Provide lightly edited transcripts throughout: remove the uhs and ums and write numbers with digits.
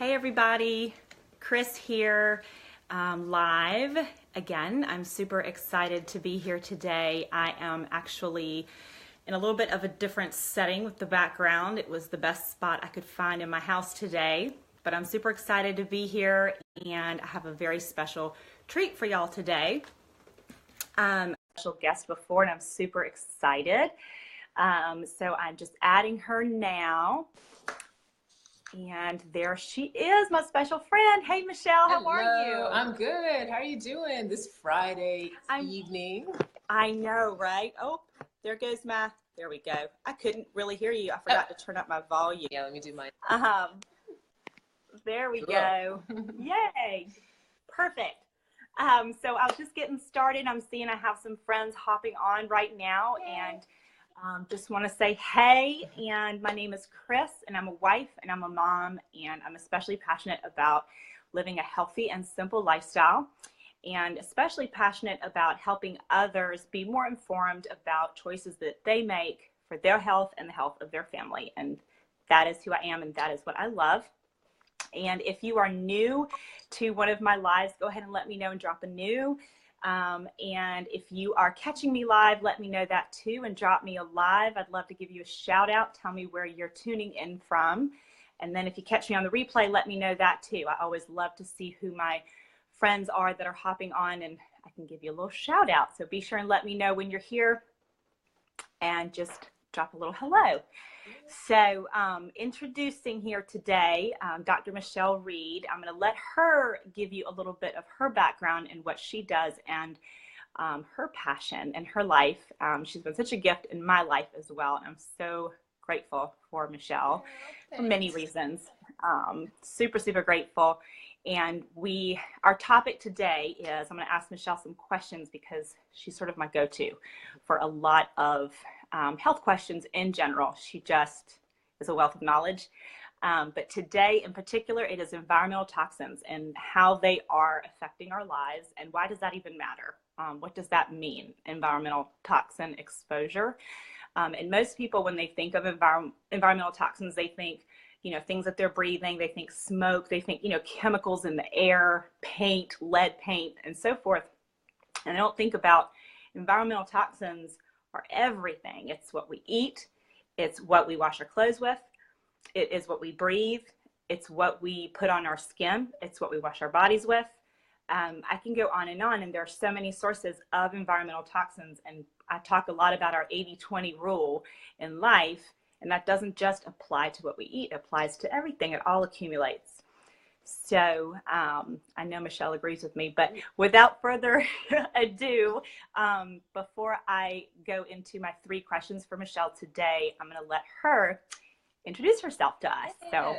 Hey everybody, Chris here, live again. I'm super excited to be here today. I am actually in a little bit of a different setting with the background. It was the best spot I could find in my house today, but I'm super excited to be here and I have a very special treat for y'all today. Special guest before and I'm super excited. So I'm just adding her now. And there she is, my special friend. Hey, Michelle, how are you? I'm good. How are you doing this Friday evening? I know, right? Oh, there we go. I couldn't really hear you. I forgot to turn up my volume. Yeah, let me do mine. There we go. Yay. Perfect. So I was just getting started. I'm seeing I have some friends hopping on right now. And just want to say hey, and my name is Chris, and I'm a wife, and I'm a mom, and I'm especially passionate about living a healthy and simple lifestyle, and especially passionate about helping others be more informed about choices that they make for their health and the health of their family. And that is who I am, and that is what I love. And if you are new to one of my lives, go ahead and let me know and drop a new. And if you are catching me live, let me know that too and drop me a live. I'd love to give you a shout out. Tell me where you're tuning in from. And then if you catch me on the replay, let me know that too. I always love to see who my friends are that are hopping on and I can give you a little shout out. So be sure and let me know when you're here and just drop a little hello. So introducing here today, Dr. Michelle Reed. I'm going to let her give you a little bit of her background and what she does and her passion and her life. She's been such a gift in my life as well. I'm so grateful for Michelle for many reasons. Super, super grateful. And our topic today is, I'm going to ask Michelle some questions because she's sort of my go-to for a lot of health questions in general. She just is a wealth of knowledge. But today in particular, it is environmental toxins and how they are affecting our lives. And why does that even matter? What does that mean, environmental toxin exposure? And most people, when they think of environmental toxins, they think, things that they're breathing, they think smoke, they think, chemicals in the air, paint, lead paint, and so forth. And they don't think about environmental toxins are everything. It's what we eat. It's what we wash our clothes with. It is what we breathe. It's what we put on our skin. It's what we wash our bodies with. I can go on, and there are so many sources of environmental toxins. And I talk a lot about our 80-20 rule in life. And that doesn't just apply to what we eat, it applies to everything. It all accumulates. So I know Michelle agrees with me, but without further ado, before I go into my 3 questions for Michelle today, I'm going to let her introduce herself to us. Yes. So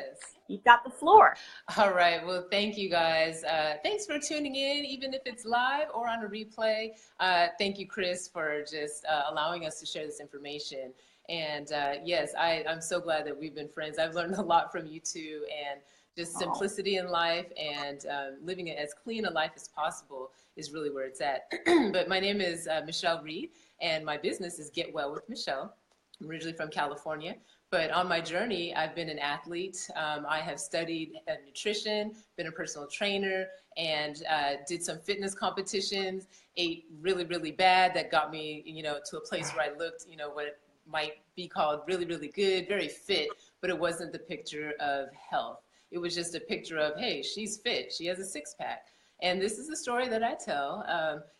you've got the floor. All right. Well, thank you guys. Thanks for tuning in, even if it's live or on a replay. Thank you, Chris, for just allowing us to share this information. And yes, I'm so glad that we've been friends. I've learned a lot from you too, and just simplicity in life and living as clean a life as possible is really where it's at. But my name is Michelle Reed, and my business is Get Well with Michelle. I'm originally from California, but on my journey, I've been an athlete. I have studied nutrition, been a personal trainer, and did some fitness competitions, ate really, really bad. That got me, to a place where I looked, what might be called really, really good, very fit, but it wasn't the picture of health. It was just a picture of, hey, she's fit, she has a 6-pack. And this is the story that I tell,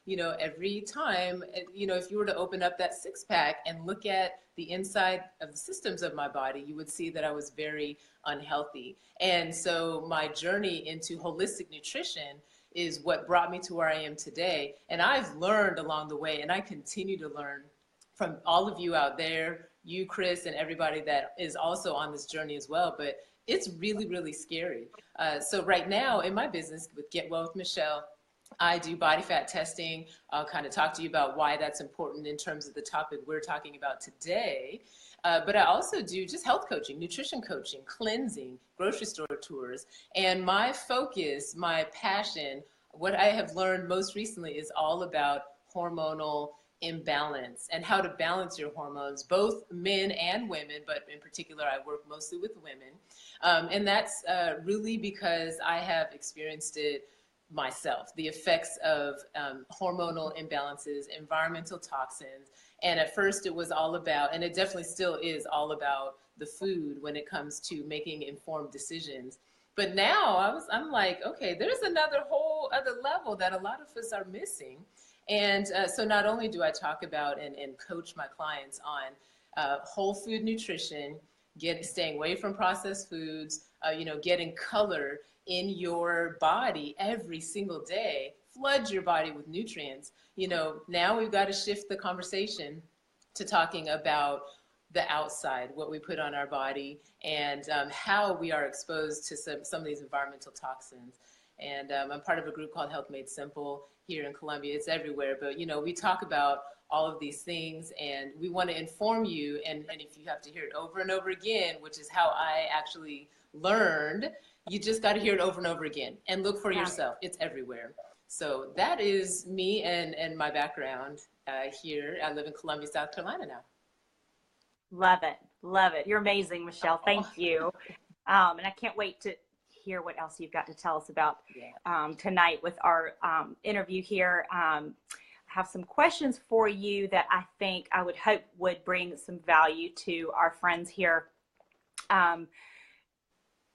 every time, if you were to open up that 6-pack and look at the inside of the systems of my body, you would see that I was very unhealthy. And so my journey into holistic nutrition is what brought me to where I am today. And I've learned along the way, and I continue to learn from all of you out there, you, Chris, and everybody that is also on this journey as well. But it's really, really scary. So right now in my business with Get Well with Michelle, I do body fat testing. I'll kind of talk to you about why that's important in terms of the topic we're talking about today. But I also do just health coaching, nutrition coaching, cleansing, grocery store tours. And my focus, my passion, what I have learned most recently is all about hormonal imbalance and how to balance your hormones, both men and women, but in particular, I work mostly with women. And that's really because I have experienced it myself, the effects of hormonal imbalances, environmental toxins. And at first it was all about, and it definitely still is all about the food when it comes to making informed decisions. But now I'm like, okay, there's another whole other level that a lot of us are missing. And so not only do I talk about and coach my clients on whole food nutrition, staying away from processed foods, getting color in your body every single day, flood your body with nutrients. Now we've got to shift the conversation to talking about the outside, what we put on our body, and how we are exposed to some of these environmental toxins. And I'm part of a group called Health Made Simple here in Columbia. It's everywhere, but we talk about all of these things, and we want to inform you. And if you have to hear it over and over again, which is how I actually learned, you just got to hear it over and over again and look for yourself. It's everywhere. So that is me and my background here. I live in Columbia, South Carolina now. Love it. Love it. You're amazing, Michelle. Thank you. And I can't wait to hear what else you've got to tell us about tonight with our interview here. I have some questions for you that I think I would hope would bring some value to our friends here.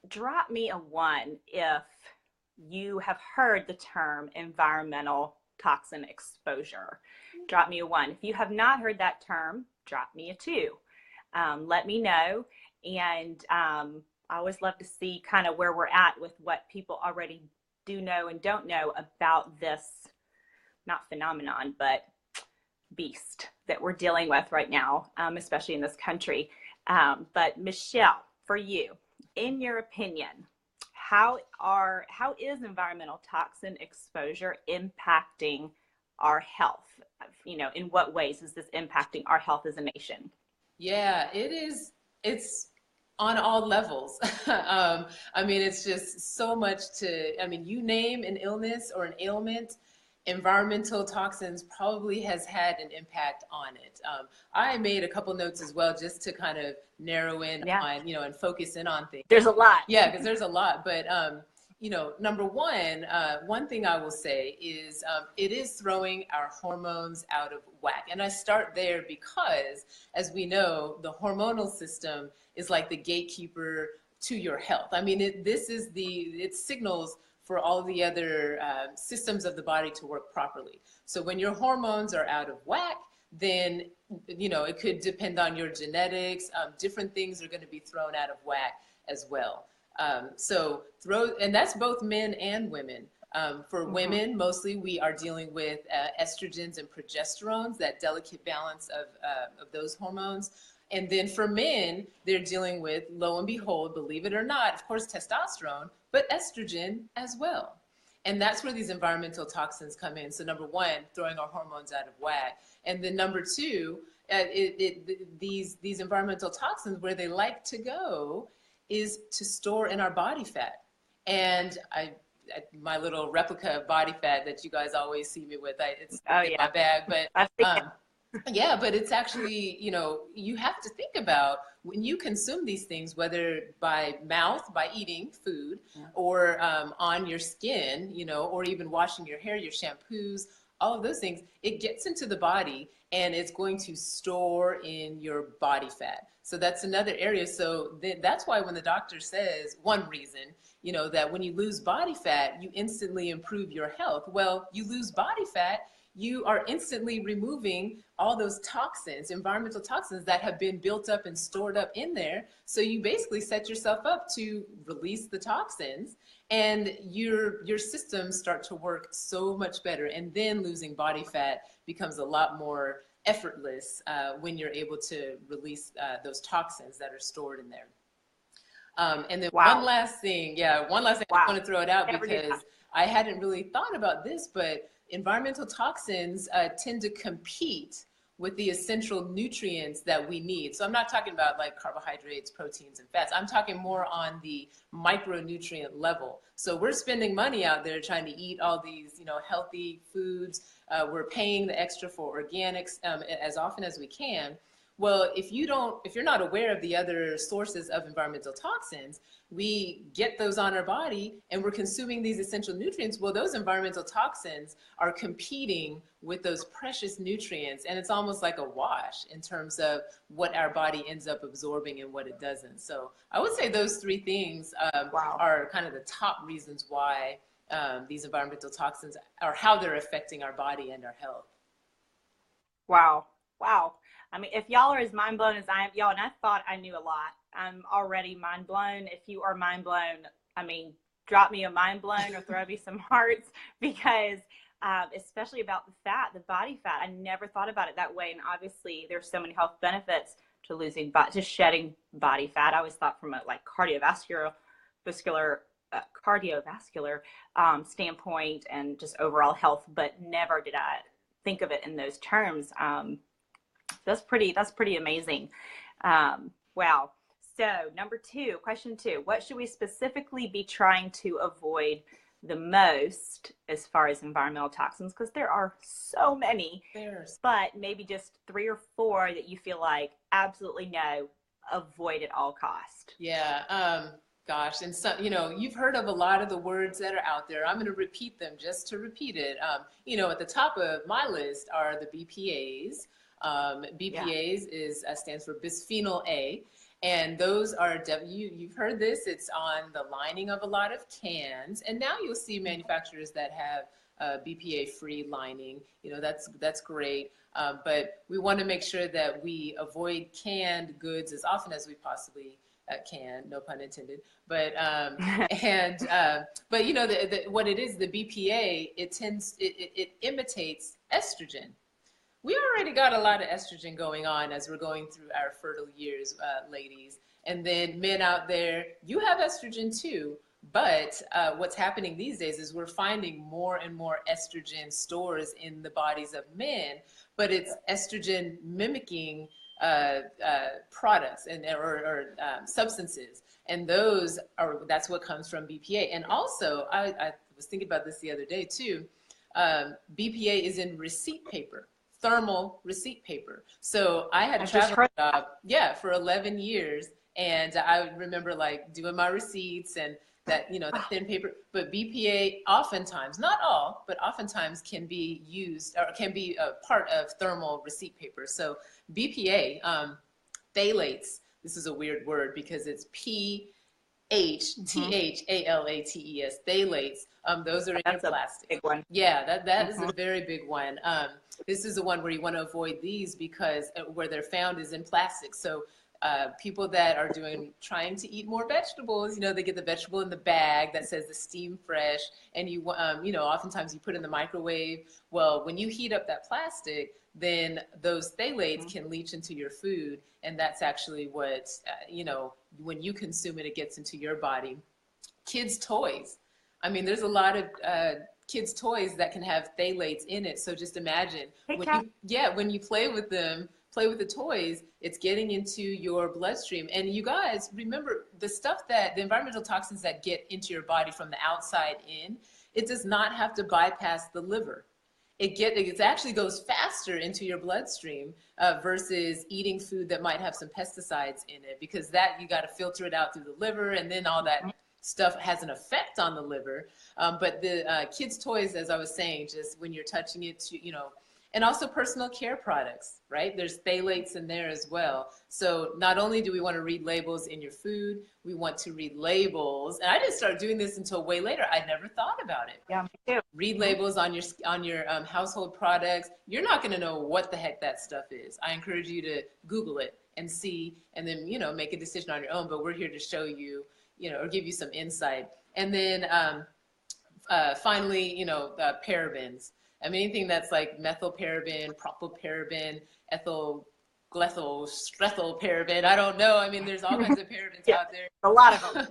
Drop me a 1 if you have heard the term environmental toxin exposure. Drop me a 1. If you have not heard that term, drop me a 2. Let me know. And I always love to see kind of where we're at with what people already do know and don't know about this, not phenomenon, but beast that we're dealing with right now, especially in this country. But Michelle, for you, in your opinion, how is environmental toxin exposure impacting our health? In what ways is this impacting our health as a nation? Yeah, it is. It's on all levels. It's just so much you name an illness or an ailment, environmental toxins probably has had an impact on it. I made a couple notes as well, just to kind of narrow in on, and focus in on things. There's a lot. Yeah, because there's a lot. But, number one thing I will say is it is throwing our hormones out of whack. And I start there because, as we know, the hormonal system is like the gatekeeper to your health. It signals for all the other systems of the body to work properly. So when your hormones are out of whack, then, it could depend on your genetics. Different things are going to be thrown out of whack as well. And that's both men and women. For women, mostly we are dealing with estrogens and progesterones, that delicate balance of those hormones. And then for men, they're dealing with, lo and behold, believe it or not, of course, testosterone, but estrogen as well. And that's where these environmental toxins come in. So number one, throwing our hormones out of whack. And then number two, these environmental toxins, where they like to go is to store in our body fat. And my little replica of body fat that you guys always see me with, it's in my bag, but yeah, but it's actually, you have to think about when you consume these things, whether by mouth, by eating food, or on your skin, or even washing your hair, your shampoos, all of those things, it gets into the body and it's going to store in your body fat. So that's another area. So that's why when the doctor says, one reason, that when you lose body fat, you instantly improve your health. Well, you lose body fat, you are instantly removing all those toxins, environmental toxins that have been built up and stored up in there. So you basically set yourself up to release the toxins, and your systems start to work so much better. And then losing body fat becomes a lot more effortless when you're able to release those toxins that are stored in there. And then one last thing I want to throw it out because I hadn't really thought about this, but environmental toxins tend to compete with the essential nutrients that we need. So I'm not talking about like carbohydrates, proteins, and fats. I'm talking more on the micronutrient level. So we're spending money out there trying to eat all these, you know, healthy foods. We're paying the extra for organics as often as we can. Well, if you're not aware of the other sources of environmental toxins, we get those on our body and we're consuming these essential nutrients. Well, those environmental toxins are competing with those precious nutrients, and it's almost like a wash in terms of what our body ends up absorbing and what it doesn't. So I would say those three things Wow. are kind of the top reasons why these environmental toxins are how they're affecting our body and our health. Wow. Wow. I mean, if y'all are as mind blown as I am, y'all, and I thought I knew a lot, I'm already mind blown. If you are mind blown, I mean, drop me a mind blown or throw me some hearts, because especially about the fat, the body fat, I never thought about it that way. And obviously there's so many health benefits to losing, to shedding body fat. I always thought from a like cardiovascular standpoint and just overall health, but never did I think of it in those terms. That's pretty amazing. Wow. So question two, what should we specifically be trying to avoid the most as far as environmental toxins? Because there are so many, but maybe just 3 or 4 that you feel like absolutely no, avoid at all cost. Yeah. Gosh, and so, you know, you've heard of a lot of the words that are out there. I'm going to repeat them just to repeat it. You know, at the top of my list are the BPAs. BPAs stands for bisphenol A, and those are, you've heard this, it's on the lining of a lot of cans, and now you'll see manufacturers that have BPA-free lining. You know, that's great, but we want to make sure that we avoid canned goods as often as we possibly can, no pun intended, but but you know, what it is, the BPA, it imitates estrogen. We already got a lot of estrogen going on as we're going through our fertile years, ladies. And then men out there, you have estrogen too. But what's happening these days is we're finding more and more estrogen stores in the bodies of men, but it's estrogen mimicking products or substances. And that's what comes from BPA. And also, I was thinking about this the other day too. BPA is in receipt paper. Thermal receipt paper. So I had a travel job, for 11 years. And I remember like doing my receipts and that, you know, the thin paper, but BPA oftentimes, not all, but oftentimes can be used or can be a part of thermal receipt paper. So BPA, phthalates, this is a weird word because it's PHTHALATES, phthalates. Those are in your plastic. Big one. Yeah, that is a very big one. This is the one where you want to avoid these because where they're found is in plastic. So people that are trying to eat more vegetables, you know, they get the vegetable in the bag that says the steam fresh, and you know, oftentimes you put it in the microwave. Well, when you heat up that plastic, then those phthalates can leach into your food, and that's actually what, you know, when you consume it, it gets into your body. Kids' toys. I mean, there's a lot of kids' toys that can have phthalates in it. So just imagine when you play with them, play with the toys, it's getting into your bloodstream. And you guys, remember the environmental toxins that get into your body from the outside in, it does not have to bypass the liver. It actually goes faster into your bloodstream versus eating food that might have some pesticides in it, because that you got to filter it out through the liver, and then all that stuff has an effect on the liver. But the kids' toys, as I was saying, just when you're touching it, you know, and also personal care products, right? There's phthalates in there as well. So not only do we want to read labels in your food, we want to read labels. And I didn't start doing this until way later. I never thought about it. Yeah, me too. Read labels on your household products. You're not going to know what the heck that stuff is. I encourage you to Google it and see, and then, you know, make a decision on your own. But we're here to show you, you know, or give you some insight. And then finally, you know, parabens. I mean, anything that's like methylparaben, propylparaben, ethyl paraben. I don't know. I mean, there's all kinds of parabens Yeah, out there. a lot of them.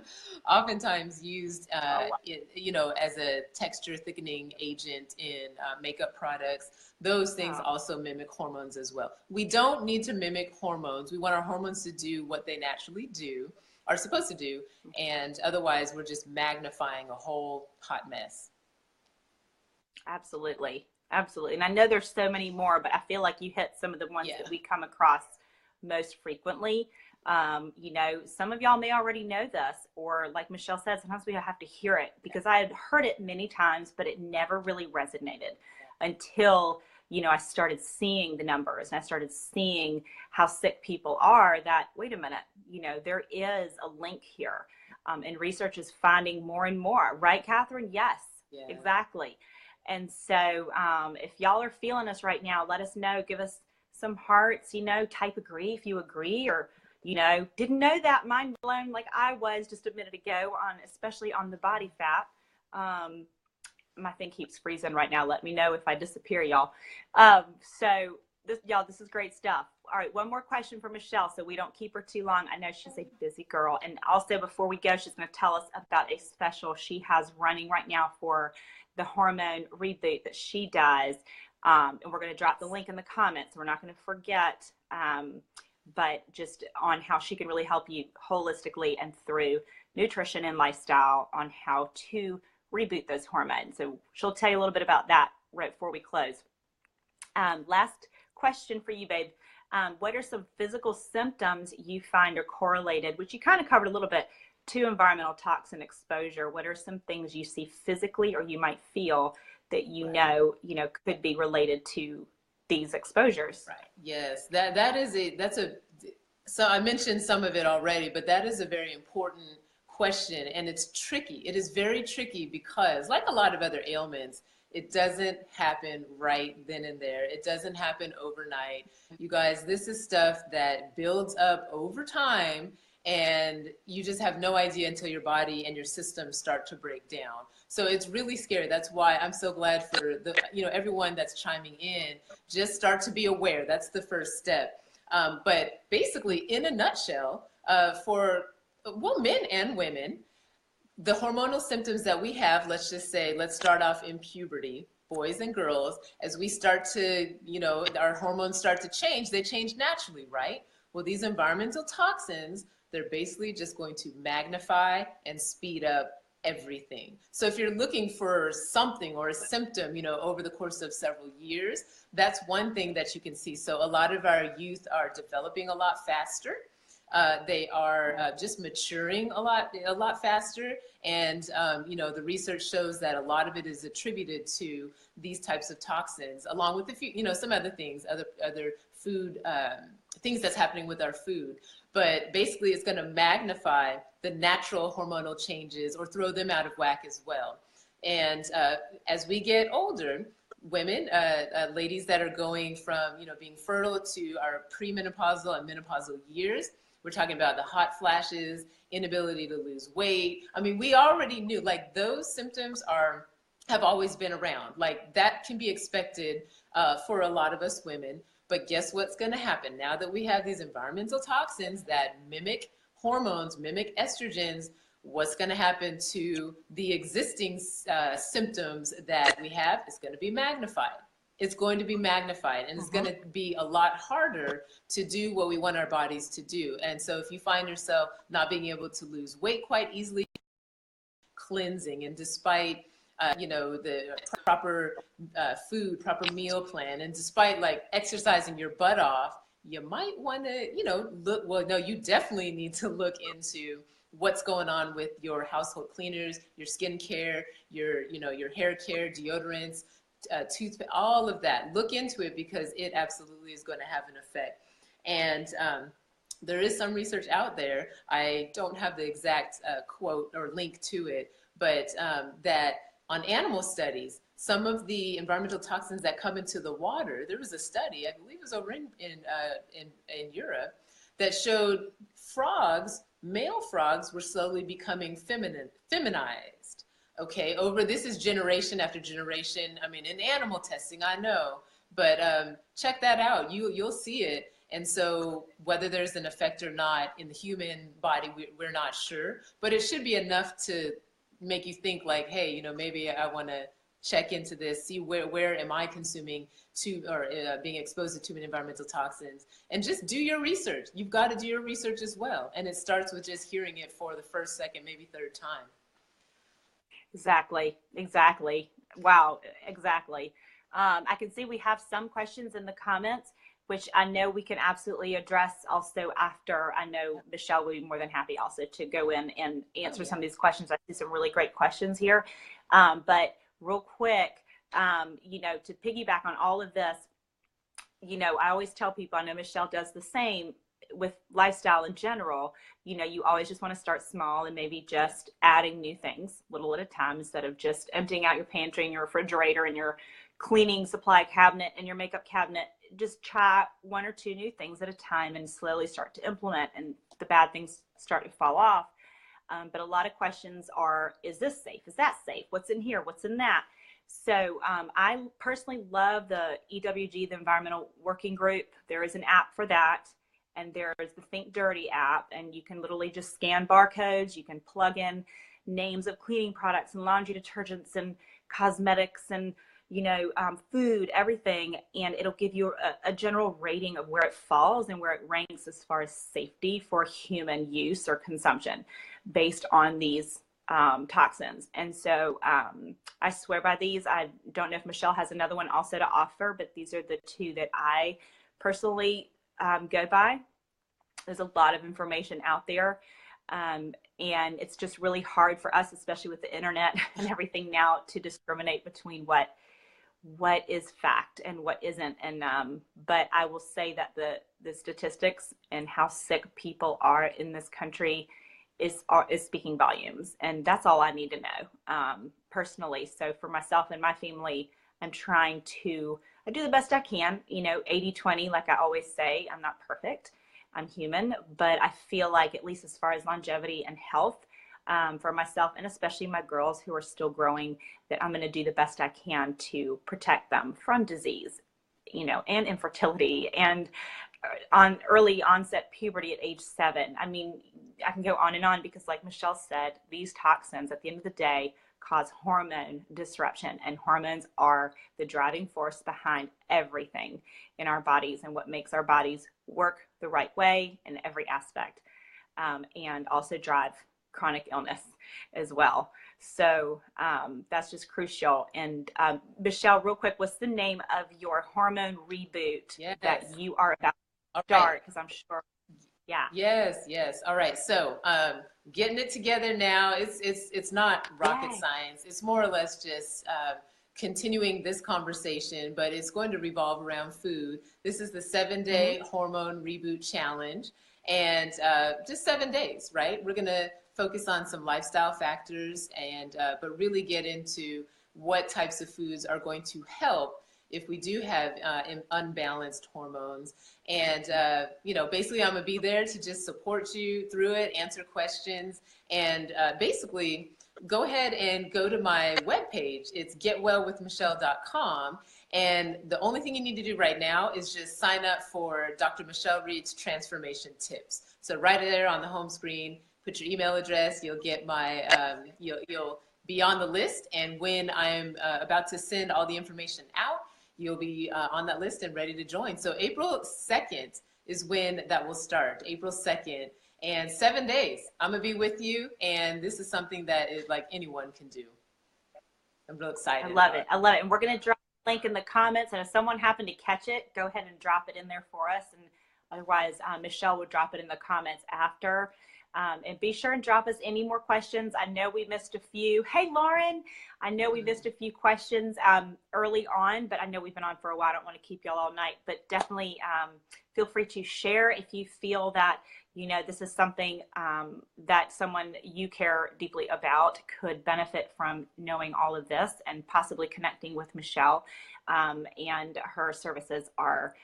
Oftentimes used, you know, as a texture thickening agent in makeup products. Those things also mimic hormones as well. We don't need to mimic hormones. We want our hormones to do what they naturally do, are supposed to do, and otherwise we're just magnifying a whole hot mess. Absolutely. Absolutely. And I know there's so many more, but I feel like you hit some of the ones that we come across most frequently. You know, some of y'all may already know this, or like Michelle said, sometimes we have to hear it, because I had heard it many times, but it never really resonated until, you know, I started seeing the numbers and I started seeing how sick people are, that, wait a minute, you know, there is a link here. And research is finding more and more, right, Catherine? Yes, exactly. And so if y'all are feeling us right now, let us know. Give us some hearts, you know, type agree if you agree, or, you know, didn't know that, mind blown like I was just a minute ago, on especially on the body fat. My thing keeps freezing right now. Let me know if I disappear, y'all. So this is great stuff. All right, one more question for Michelle so we don't keep her too long. I know she's a busy girl. And also, before we go, she's going to tell us about a special she has running right now for the hormone reboot that she does. And we're going to drop the link in the comments. We're not going to forget, but just on how she can really help you holistically and through nutrition and lifestyle on how to reboot those hormones. So she'll tell you a little bit about that right before we close. Last question for you, babe. What are some physical symptoms you find are correlated, which you kind of covered a little bit, to environmental toxin exposure? What are some things you see physically or you might feel that you know could be related to these exposures? Right. Yes, so I mentioned some of it already, but that is a very important question, and it's tricky. It is very tricky because, like a lot of other ailments, it doesn't happen right then and there. It doesn't happen overnight. You guys, this is stuff that builds up over time, and you just have no idea until your body and your system start to break down. So it's really scary. That's why I'm so glad for everyone that's chiming in. Just start to be aware. That's the first step. But basically, in a nutshell, for men and women, the hormonal symptoms that we have, let's start off in puberty, boys and girls, as we start to, our hormones start to change, they change naturally, right? Well, these environmental toxins, they're basically just going to magnify and speed up everything. So if you're looking for something or a symptom, over the course of several years, that's one thing that you can see. So a lot of our youth are developing a lot faster. They are just maturing a lot faster. And, the research shows that a lot of it is attributed to these types of toxins, along with a few, some other things, other food, things that's happening with our food. But basically, it's going to magnify the natural hormonal changes or throw them out of whack as well. And as we get older, women, ladies that are going from, being fertile to our premenopausal and menopausal years, we're talking about the hot flashes, inability to lose weight. I mean, we already knew, like, those symptoms have always been around. Like, that can be expected for a lot of us women. But guess what's going to happen now that we have these environmental toxins that mimic hormones, mimic estrogens? What's going to happen to the existing symptoms that we have? It's going to be magnified. It's going to be magnified, and it's going to be a lot harder to do what we want our bodies to do. And so if you find yourself not being able to lose weight quite easily, cleansing, and despite the proper food, proper meal plan, and despite like exercising your butt off, you might want to, you definitely need to look into what's going on with your household cleaners, your skin care, your hair care, deodorants, toothpaste, all of that. Look into it, because it absolutely is going to have an effect. And there is some research out there. I don't have the exact quote or link to it, but that on animal studies, some of the environmental toxins that come into the water, there was a study, I believe it was over in Europe, that showed male frogs were slowly becoming feminized. Okay, this is generation after generation. I mean, in animal testing, I know, but check that out. You'll see it. And so whether there's an effect or not in the human body, we're not sure, but it should be enough to make you think like, hey, you know, maybe I want to check into this, see where am I consuming being exposed to too many environmental toxins, and just do your research. You've got to do your research as well. And it starts with just hearing it for the first, second, maybe third time. Exactly. Exactly. Wow. Exactly. I can see we have some questions in the comments, which I know we can absolutely address also after. I know Michelle will be more than happy also to go in and answer some of these questions. I see some really great questions here. But real quick, you know, to piggyback on all of this, you know, I always tell people, I know Michelle does the same with lifestyle in general. You know, you always just want to start small and maybe just adding new things little at a time instead of just emptying out your pantry and your refrigerator and your cleaning supply cabinet and your makeup cabinet. Just try one or two new things at a time and slowly start to implement, and the bad things start to fall off. But a lot of questions are, is this safe? Is that safe? What's in here? What's in that? So I personally love the EWG, the Environmental Working Group. There is an app for that. And there's the Think Dirty app, and you can literally just scan barcodes. You can plug in names of cleaning products and laundry detergents and cosmetics and, you know, food, everything. And it'll give you a general rating of where it falls and where it ranks as far as safety for human use or consumption based on these toxins. And so I swear by these. I don't know if Michelle has another one also to offer, but these are the two that I personally go by. There's a lot of information out there. And it's just really hard for us, especially with the internet and everything now, to discriminate between what is fact and what isn't. And but I will say that the statistics and how sick people are in this country is speaking volumes, and that's all I need to know personally. So for myself and my family, I'm trying to, I do the best I can, you know, 80-20, like I always say. I'm not perfect, I'm human, but I feel like, at least as far as longevity and health, for myself and especially my girls who are still growing, that I'm going to do the best I can to protect them from disease, you know, and infertility and on early onset puberty at age 7. I mean, I can go on and on because, like Michelle said, these toxins at the end of the day cause hormone disruption, and hormones are the driving force behind everything in our bodies and what makes our bodies work the right way in every aspect, and also drive chronic illness as well. So that's just crucial. And Michelle, real quick, what's the name of your hormone reboot that you are about to start? Because I'm sure. Yeah. Yes. All right. So getting it together now. It's not rocket science. It's more or less just continuing this conversation, but it's going to revolve around food. This is the 7-day hormone reboot challenge, and just 7 days, right? We're going to focus on some lifestyle factors and but really get into what types of foods are going to help if we do have unbalanced hormones. And, you know, basically I'm gonna be there to just support you through it, answer questions, and basically go ahead and go to my webpage. It's getwellwithmichelle.com. And the only thing you need to do right now is just sign up for Dr. Michelle Reed's Transformation Tips. So right there on the home screen, put your email address, you'll get my, you'll be on the list. And when I'm about to send all the information out, you'll be on that list and ready to join. So April 2nd is when that will start, April 2nd. And 7 days, I'm gonna be with you. And this is something that is like anyone can do. I'm real excited. I love it. I love it. And we're gonna drop a link in the comments. And if someone happened to catch it, go ahead and drop it in there for us. And otherwise, Michelle would drop it in the comments after. And be sure and drop us any more questions. I know we missed a few. Hey, Lauren, I know we missed a few questions early on, but I know we've been on for a while. I don't want to keep y'all all night, but definitely feel free to share if you feel that, you know, this is something that someone you care deeply about could benefit from knowing all of this and possibly connecting with Michelle. And her services are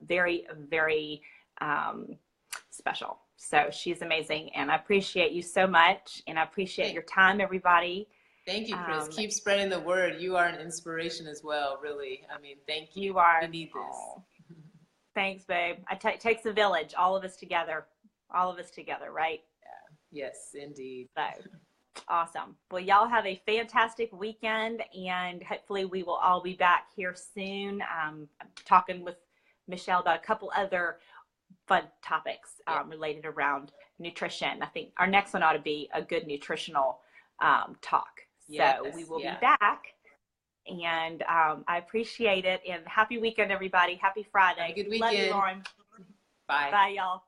very, very special. So she's amazing, and I appreciate you so much, and I appreciate your time, everybody. Thank you, Chris. Keep spreading the word. You are an inspiration as well, really. I mean, thank you. You are. We need this. Thanks, babe. It takes a village, all of us together, right? Yes, indeed. So awesome. Well, y'all have a fantastic weekend, and hopefully we will all be back here soon. I'm talking with Michelle about a couple other fun topics related around nutrition. I think our next one ought to be a good nutritional talk. So we will be back, and I appreciate it. And happy weekend, everybody. Happy Friday. Have a good Love weekend. you, Lauren. Bye. Bye, y'all.